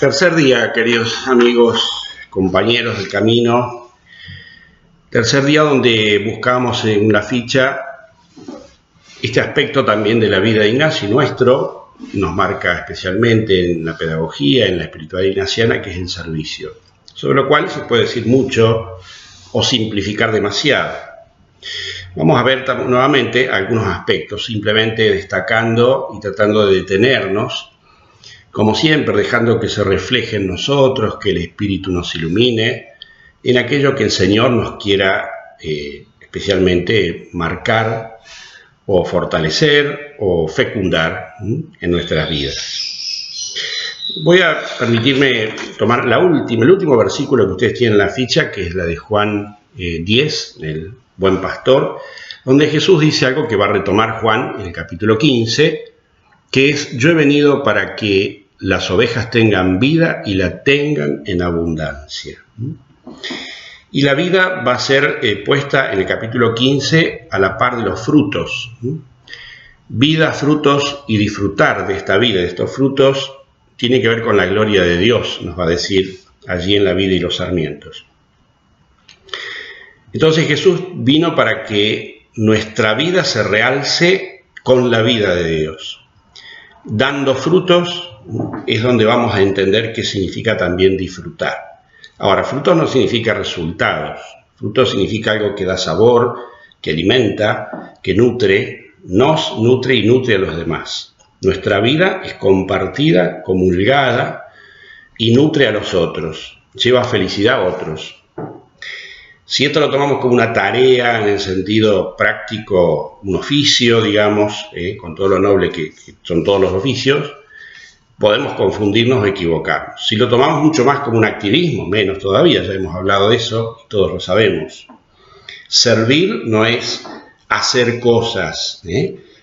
Tercer día, queridos amigos, compañeros del camino. Tercer día donde buscamos en la ficha este aspecto también de la vida de Ignacio nuestro, nos marca especialmente en la pedagogía, en la espiritualidad ignaciana, que es el servicio, sobre lo cual se puede decir mucho o simplificar demasiado. Vamos a ver nuevamente algunos aspectos, simplemente destacando y tratando de detenernos, como siempre, dejando que se refleje en nosotros, que el Espíritu nos ilumine, en aquello que el Señor nos quiera especialmente marcar o fortalecer o fecundar en nuestras vidas. Voy a permitirme tomar el último versículo que ustedes tienen en la ficha, que es la de Juan 10, el buen pastor, donde Jesús dice algo que va a retomar Juan en el capítulo 15, que es: yo he venido para que las ovejas tengan vida y la tengan en abundancia. Y la vida va a ser puesta en el capítulo 15 a la par de los frutos. Vida, frutos y disfrutar de esta vida, de estos frutos, tiene que ver con la gloria de Dios, nos va a decir allí en la vida y los sarmientos. Entonces Jesús vino para que nuestra vida se realce con la vida de Dios. Dando frutos es donde vamos a entender qué significa también disfrutar. Ahora, frutos no significa resultados. Frutos significa algo que da sabor, que alimenta, que nutre, nos nutre y nutre a los demás. Nuestra vida es compartida, comulgada y nutre a los otros, lleva felicidad a otros. Si esto lo tomamos como una tarea en el sentido práctico, un oficio, digamos, con todo lo noble que son todos los oficios, podemos confundirnos o equivocarnos. Si lo tomamos mucho más como un activismo, menos todavía, ya hemos hablado de eso y todos lo sabemos. Servir no es hacer cosas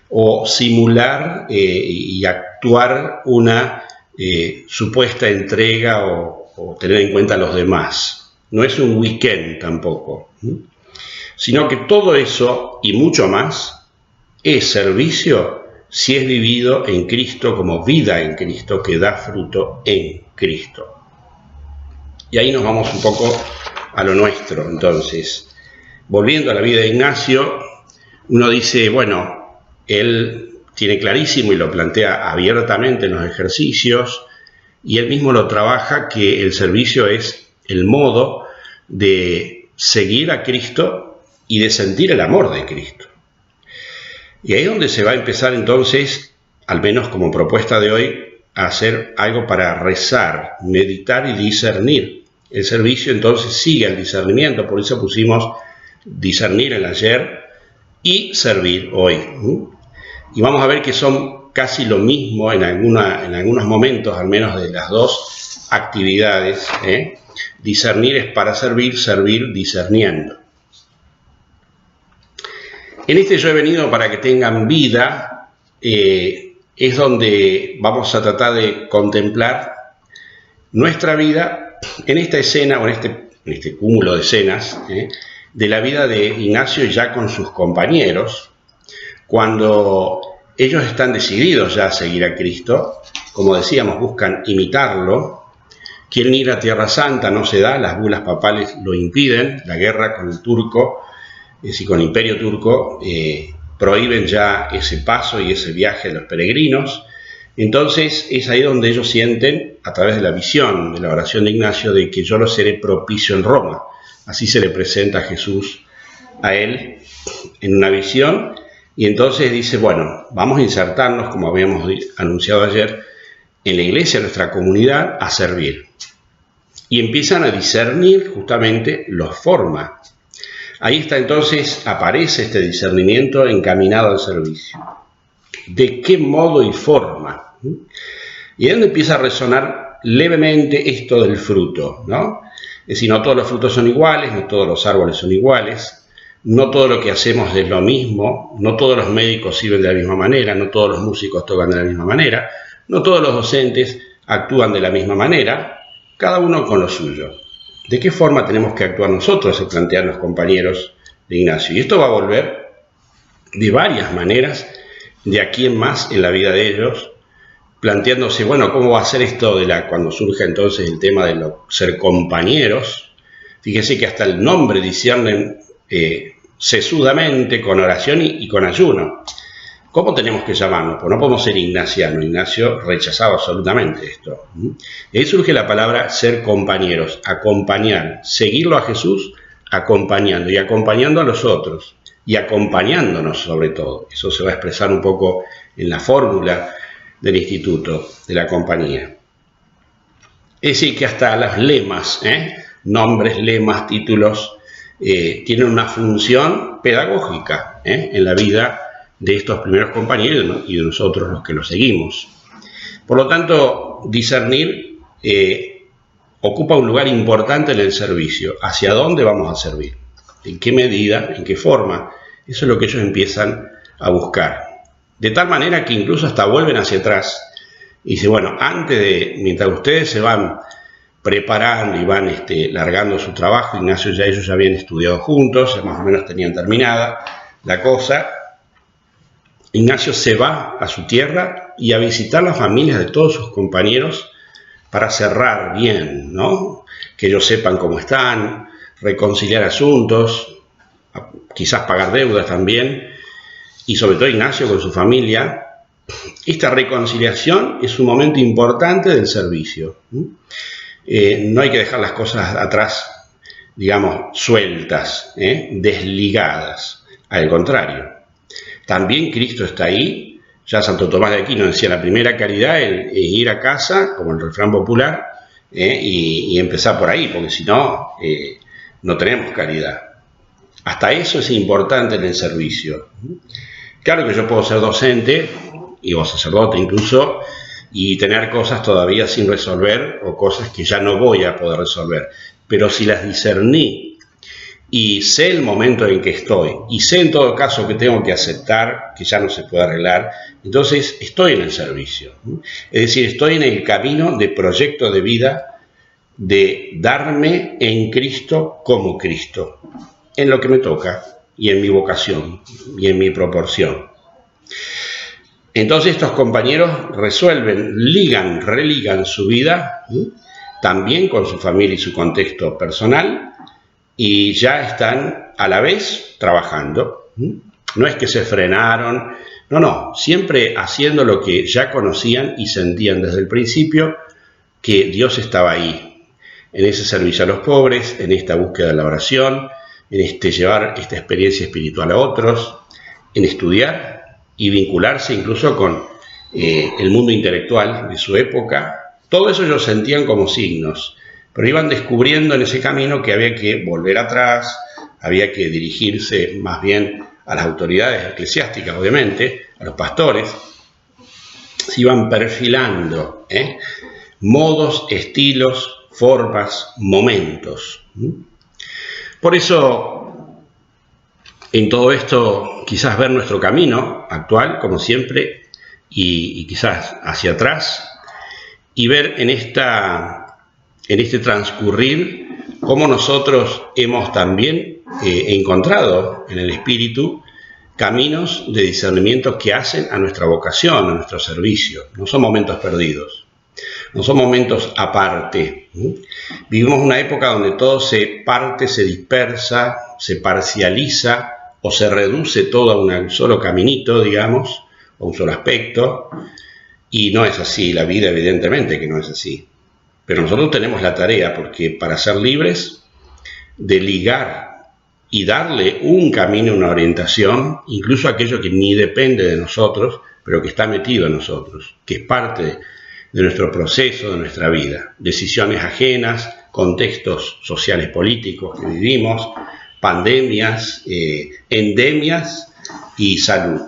o simular y actuar una supuesta entrega o tener en cuenta a los demás. No es un weekend tampoco, sino que todo eso y mucho más es servicio si es vivido en Cristo como vida en Cristo, que da fruto en Cristo. Y ahí nos vamos un poco a lo nuestro. Entonces, volviendo a la vida de Ignacio, uno dice, bueno, él tiene clarísimo y lo plantea abiertamente en los ejercicios, y él mismo lo trabaja, que el servicio es el modo de seguir a Cristo y de sentir el amor de Cristo. Y ahí es donde se va a empezar entonces, al menos como propuesta de hoy, a hacer algo para rezar, meditar y discernir. El servicio entonces sigue el discernimiento, por eso pusimos discernir el ayer y servir hoy. Y vamos a ver que son casi lo mismo en algunos momentos, al menos de las dos actividades. Discernir es para servir, servir discerniendo. En este yo he venido para que tengan vida, es donde vamos a tratar de contemplar nuestra vida en esta escena, o en este cúmulo de escenas, de la vida de Ignacio ya con sus compañeros, cuando ellos están decididos ya a seguir a Cristo. Como decíamos, buscan imitarlo. Quieren ir a Tierra Santa, no se da, las bulas papales lo impiden, la guerra con el turco, es decir, con el imperio turco, prohíben ya ese paso y ese viaje de los peregrinos. Entonces es ahí donde ellos sienten, a través de la visión, de la oración de Ignacio, de que yo lo seré propicio en Roma. Así se le presenta a Jesús a él en una visión, y entonces dice, bueno, vamos a insertarnos, como habíamos anunciado ayer, en la iglesia, en nuestra comunidad, a servir. Y empiezan a discernir, justamente los forma. Ahí está entonces, aparece este discernimiento encaminado al servicio. ¿De qué modo y forma? Y es donde empieza a resonar levemente esto del fruto, ¿no? Es decir, no todos los frutos son iguales, no todos los árboles son iguales, no todo lo que hacemos es lo mismo, no todos los médicos sirven de la misma manera, no todos los músicos tocan de la misma manera, no todos los docentes actúan de la misma manera, cada uno con lo suyo. ¿De qué forma tenemos que actuar nosotros?, se plantean los compañeros de Ignacio. Y esto va a volver de varias maneras de aquí en más en la vida de ellos, planteándose, bueno, ¿cómo va a ser esto cuando surja entonces el tema de ser compañeros? Fíjese que hasta el nombre disciernen sesudamente, con oración y con ayuno. ¿Cómo tenemos que llamarnos? Pues no podemos ser ignacianos. Ignacio rechazaba absolutamente esto. Y ahí surge la palabra ser compañeros, acompañar, seguirlo a Jesús acompañando y acompañando a los otros y acompañándonos sobre todo. Eso se va a expresar un poco en la fórmula del instituto, de la compañía. Es decir, que hasta los lemas, nombres, lemas, títulos, tienen una función pedagógica en la vida de estos primeros compañeros y de nosotros los que los seguimos. Por lo tanto, discernir ocupa un lugar importante en el servicio. ¿Hacia dónde vamos a servir? ¿En qué medida? ¿En qué forma? Eso es lo que ellos empiezan a buscar. De tal manera que incluso hasta vuelven hacia atrás y dicen, bueno, mientras ustedes se van preparando y van largando su trabajo, Ignacio ellos ya habían estudiado juntos, ya más o menos tenían terminada la cosa. Ignacio se va a su tierra y a visitar las familias de todos sus compañeros para cerrar bien, ¿no? Que ellos sepan cómo están, reconciliar asuntos, quizás pagar deudas también, y sobre todo Ignacio con su familia. Esta reconciliación es un momento importante del servicio. No hay que dejar las cosas atrás, digamos, sueltas, desligadas. Al contrario, también Cristo está ahí. Ya Santo Tomás de Aquino decía, la primera caridad es ir a casa, como el refrán popular, y empezar por ahí, porque si no, no tenemos caridad. Hasta eso es importante en el servicio. Claro que yo puedo ser docente, o sacerdote incluso, y tener cosas todavía sin resolver, o cosas que ya no voy a poder resolver. Pero si las discerní, y sé el momento en que estoy, y sé en todo caso que tengo que aceptar que ya no se puede arreglar, entonces estoy en el servicio. Es decir, estoy en el camino de proyecto de vida, de darme en Cristo como Cristo, en lo que me toca, y en mi vocación, y en mi proporción. Entonces estos compañeros religan su vida, también con su familia y su contexto personal, y ya están a la vez trabajando. No es que se frenaron, no, siempre haciendo lo que ya conocían y sentían desde el principio, que Dios estaba ahí, en ese servicio a los pobres, en esta búsqueda de la oración, en llevar esta experiencia espiritual a otros, en estudiar y vincularse incluso con el mundo intelectual de su época. Todo eso ellos sentían como signos, pero iban descubriendo en ese camino que había que volver atrás, había que dirigirse más bien a las autoridades eclesiásticas, obviamente, a los pastores. Se iban perfilando modos, estilos, formas, momentos. Por eso, en todo esto, quizás ver nuestro camino actual, como siempre, y quizás hacia atrás, y ver en este transcurrir cómo nosotros hemos también encontrado en el Espíritu caminos de discernimiento que hacen a nuestra vocación, a nuestro servicio. No son momentos perdidos, no son momentos aparte. Vivimos una época donde todo se parte, se dispersa, se parcializa o se reduce todo a un solo caminito, digamos, o un solo aspecto, y no es así. La vida evidentemente que no es así. Pero nosotros tenemos la tarea, porque para ser libres, de ligar y darle un camino, una orientación, incluso aquello que ni depende de nosotros, pero que está metido en nosotros, que es parte de nuestro proceso, de nuestra vida. Decisiones ajenas, contextos sociales políticos que vivimos, pandemias, endemias y salud.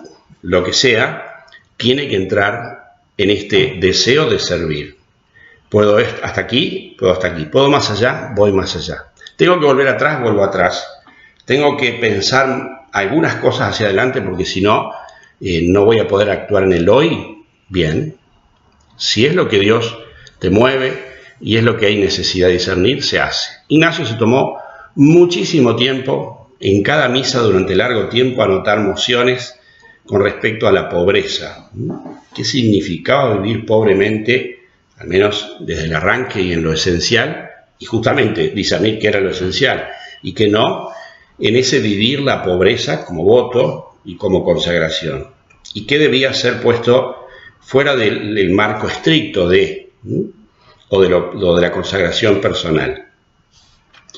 Lo que sea, tiene que entrar en este deseo de servir. Puedo hasta aquí, puedo más allá, voy más allá. Tengo que volver atrás, vuelvo atrás. Tengo que pensar algunas cosas hacia adelante, porque si no, no voy a poder actuar en el hoy bien. Si es lo que Dios te mueve y es lo que hay necesidad de discernir, se hace. Ignacio se tomó muchísimo tiempo en cada misa durante largo tiempo a anotar mociones con respecto a la pobreza. ¿Qué significaba vivir pobremente, al menos desde el arranque y en lo esencial? Y justamente discernir qué era lo esencial y qué no, en ese vivir la pobreza como voto y como consagración. Y qué debía ser puesto fuera del marco estricto o de la consagración personal.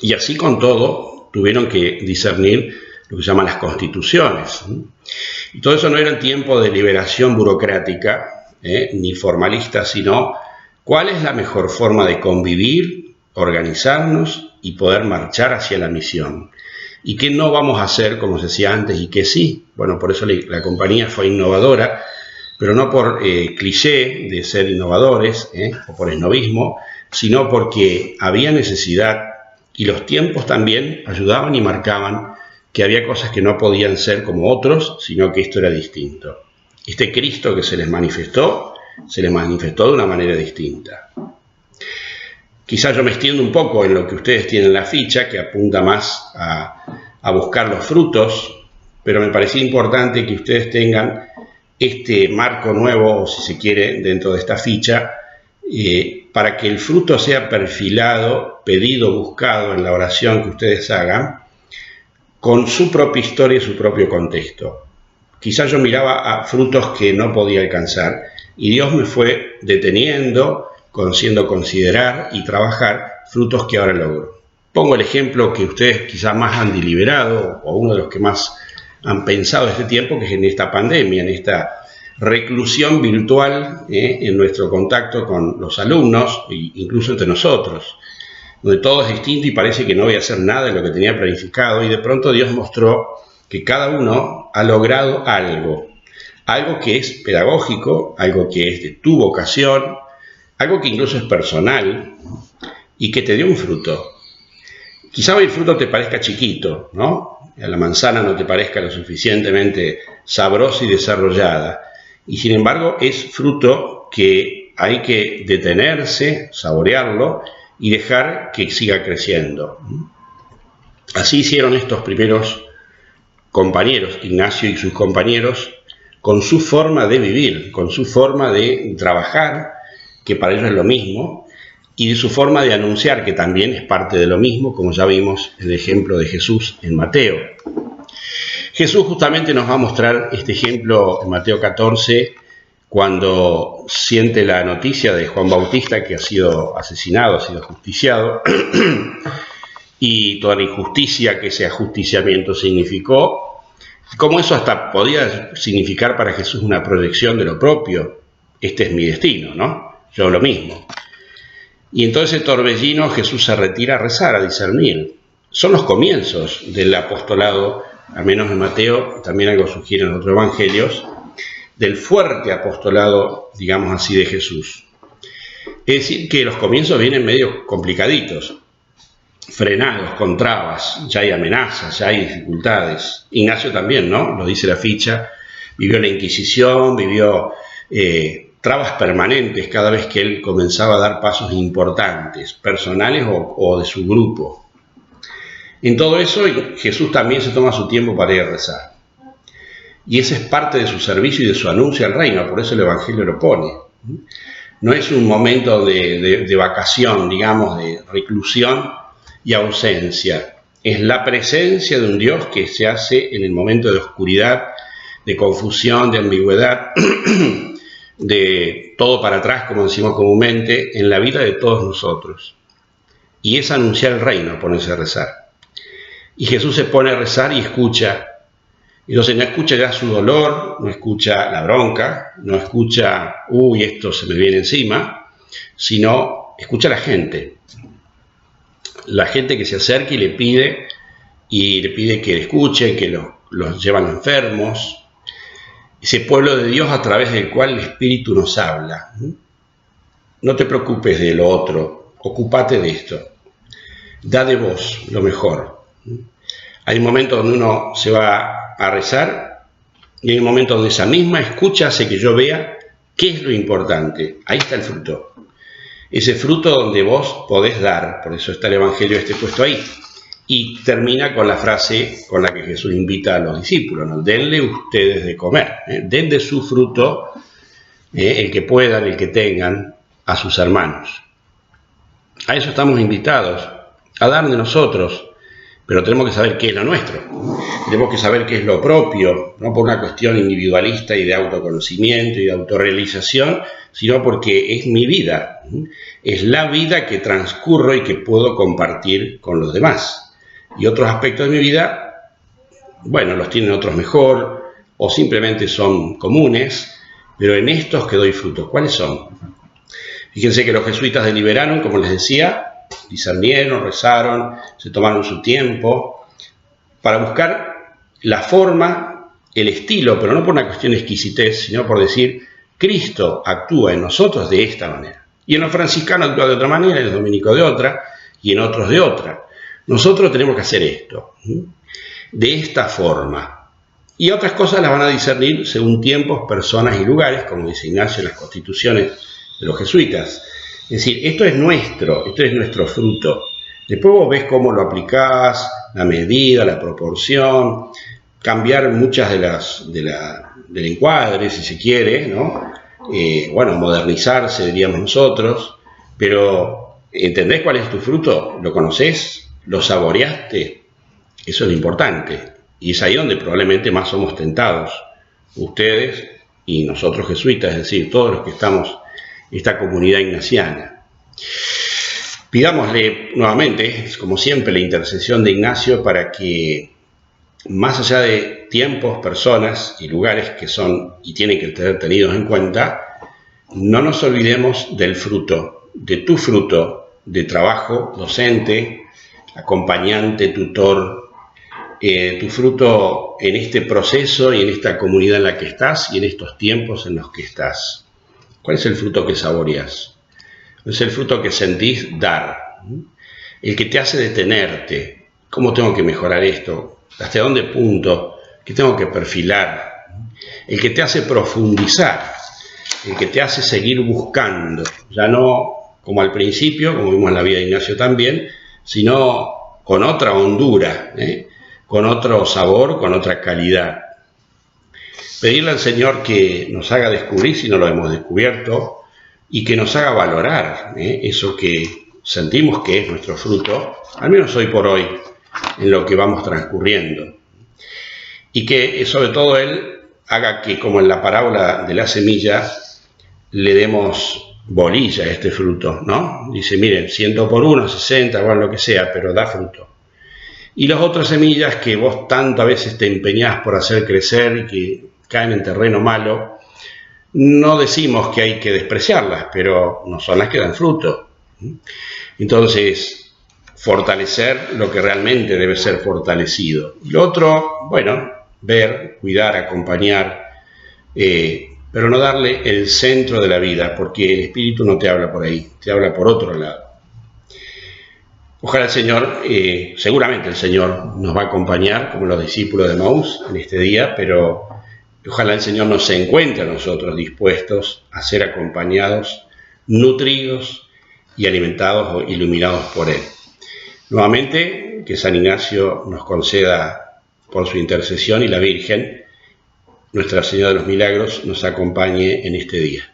Y así con todo tuvieron que discernir lo que se llaman las constituciones. Y todo eso no era en tiempo de liberación burocrática, ni formalista, sino cuál es la mejor forma de convivir, organizarnos y poder marchar hacia la misión. Y qué no vamos a hacer, como se decía antes, y qué sí. Bueno, por eso la compañía fue innovadora, pero no por cliché de ser innovadores o por esnovismo, sino porque había necesidad y los tiempos también ayudaban y marcaban que había cosas que no podían ser como otros, sino que esto era distinto. Este Cristo que se les manifestó de una manera distinta. Quizás yo me extiendo un poco en lo que ustedes tienen en la ficha, que apunta más a buscar los frutos, pero me parecía importante que ustedes tengan este marco nuevo, o si se quiere, dentro de esta ficha, para que el fruto sea perfilado, pedido, buscado en la oración que ustedes hagan, con su propia historia y su propio contexto. Quizás yo miraba a frutos que no podía alcanzar y Dios me fue deteniendo, haciendo considerar y trabajar frutos que ahora logro. Pongo el ejemplo que ustedes quizás más han deliberado, o uno de los que más han pensado este tiempo, que es en esta pandemia, en esta reclusión virtual, en nuestro contacto con los alumnos, e incluso entre nosotros, donde todo es distinto y parece que no voy a hacer nada de lo que tenía planificado, y de pronto Dios mostró que cada uno ha logrado algo que es pedagógico, algo que es de tu vocación, algo que incluso es personal y que te dio un fruto. Quizá hoy el fruto te parezca chiquito, ¿no? La manzana no te parezca lo suficientemente sabrosa y desarrollada, y sin embargo es fruto que hay que detenerse, saborearlo y dejar que siga creciendo. Así hicieron estos primeros compañeros, Ignacio y sus compañeros, con su forma de vivir, con su forma de trabajar, que para ellos es lo mismo, y de su forma de anunciar, que también es parte de lo mismo, como ya vimos el ejemplo de Jesús en Mateo. Jesús justamente nos va a mostrar este ejemplo en Mateo 14, cuando siente la noticia de Juan Bautista que ha sido asesinado, ha sido ajusticiado, y toda la injusticia que ese ajusticiamiento significó, como eso hasta podía significar para Jesús una proyección de lo propio. Este es mi destino, ¿no? Yo lo mismo. Y en todo ese torbellino Jesús se retira a rezar, a discernir. Son los comienzos del apostolado, al menos en Mateo, también algo sugieren en otros evangelios, del fuerte apostolado, digamos así, de Jesús. Es decir, que los comienzos vienen medio complicaditos, frenados, con trabas, ya hay amenazas, ya hay dificultades. Ignacio también, ¿no? Lo dice la ficha, vivió la Inquisición, vivió trabas permanentes cada vez que él comenzaba a dar pasos importantes, personales o de su grupo. En todo eso, Jesús también se toma su tiempo para ir a rezar. Y ese es parte de su servicio y de su anuncio al reino, por eso el Evangelio lo pone. No es un momento de vacación, digamos, de reclusión y ausencia. Es la presencia de un Dios que se hace en el momento de oscuridad, de confusión, de ambigüedad, de todo para atrás, como decimos comúnmente, en la vida de todos nosotros. Y es anunciar el reino, ponerse a rezar. Y Jesús se pone a rezar y escucha. Entonces no escucha ya su dolor, no escucha la bronca, no escucha, uy, esto se me viene encima, sino escucha a la gente. La gente que se acerca y le pide que le escuchen, que los llevan enfermos. Ese pueblo de Dios a través del cual el Espíritu nos habla. No te preocupes de lo otro, ocúpate de esto. Da de vos lo mejor. Hay momentos donde uno se va a rezar y hay momentos donde esa misma escucha hace que yo vea qué es lo importante. Ahí está el fruto. Ese fruto donde vos podés dar, por eso está el Evangelio puesto ahí. y termina con la frase con la que Jesús invita a los discípulos, ¿no? Denle ustedes de comer, den de su fruto, el que puedan, el que tengan, a sus hermanos. A eso estamos invitados, a dar de nosotros, pero tenemos que saber qué es lo nuestro, tenemos que saber qué es lo propio, no por una cuestión individualista y de autoconocimiento y de autorrealización, sino porque es mi vida, es la vida que transcurro y que puedo compartir con los demás. Y otros aspectos de mi vida, bueno, los tienen otros mejor o simplemente son comunes, pero en estos que doy fruto, ¿cuáles son? Fíjense que los jesuitas deliberaron, como les decía, discernieron, rezaron, se tomaron su tiempo para buscar la forma, el estilo, pero no por una cuestión de exquisitez, sino por decir, Cristo actúa en nosotros de esta manera. Y en los franciscanos actúa de otra manera, en los dominicos de otra, y en otros de otra. Nosotros tenemos que hacer esto, de esta forma. Y otras cosas las van a discernir según tiempos, personas y lugares, como dice Ignacio en las constituciones de los jesuitas. Es decir, esto es nuestro fruto. Después vos ves cómo lo aplicás, la medida, la proporción, cambiar muchas del encuadre, si se quiere, ¿no? Bueno, modernizarse, diríamos nosotros, pero ¿entendés cuál es tu fruto? ¿Lo conocés? ¿Lo saboreaste? Eso es lo importante. Y es ahí donde probablemente más somos tentados, ustedes y nosotros jesuitas, es decir, todos los que estamos en esta comunidad ignaciana. Pidámosle nuevamente, como siempre, la intercesión de Ignacio para que, más allá de tiempos, personas y lugares que son y tienen que ser tenidos en cuenta, no nos olvidemos del fruto, de tu fruto de trabajo docente, acompañante, tutor, tu fruto en este proceso y en esta comunidad en la que estás y en estos tiempos en los que estás. ¿Cuál es el fruto que saboreas? Es el fruto que sentís dar, el que te hace detenerte. ¿Cómo tengo que mejorar esto? ¿Hasta dónde punto? ¿Qué tengo que perfilar? El que te hace profundizar, el que te hace seguir buscando, ya no como al principio, como vimos en la vida de Ignacio también, sino con otra hondura, con otro sabor, con otra calidad. Pedirle al Señor que nos haga descubrir, si no lo hemos descubierto, y que nos haga valorar eso que sentimos que es nuestro fruto, al menos hoy por hoy, en lo que vamos transcurriendo. Y que sobre todo Él haga que, como en la parábola de la semilla, le demos bolilla a este fruto, ¿no? Dice, miren, 100 por 1, 60, bueno, lo que sea, pero da fruto. Y las otras semillas que vos tanto a veces te empeñás por hacer crecer y que caen en terreno malo, no decimos que hay que despreciarlas, pero no son las que dan fruto. Entonces, fortalecer lo que realmente debe ser fortalecido. Y lo otro, bueno, ver, cuidar, acompañar, pero no darle el centro de la vida, porque el Espíritu no te habla por ahí, te habla por otro lado. Ojalá el Señor, seguramente el Señor nos va a acompañar, como los discípulos de Emaús en este día, pero ojalá el Señor nos encuentre a nosotros dispuestos a ser acompañados, nutridos y alimentados o iluminados por Él. Nuevamente, que San Ignacio nos conceda por su intercesión y la Virgen, Nuestra Señora de los Milagros, nos acompañe en este día.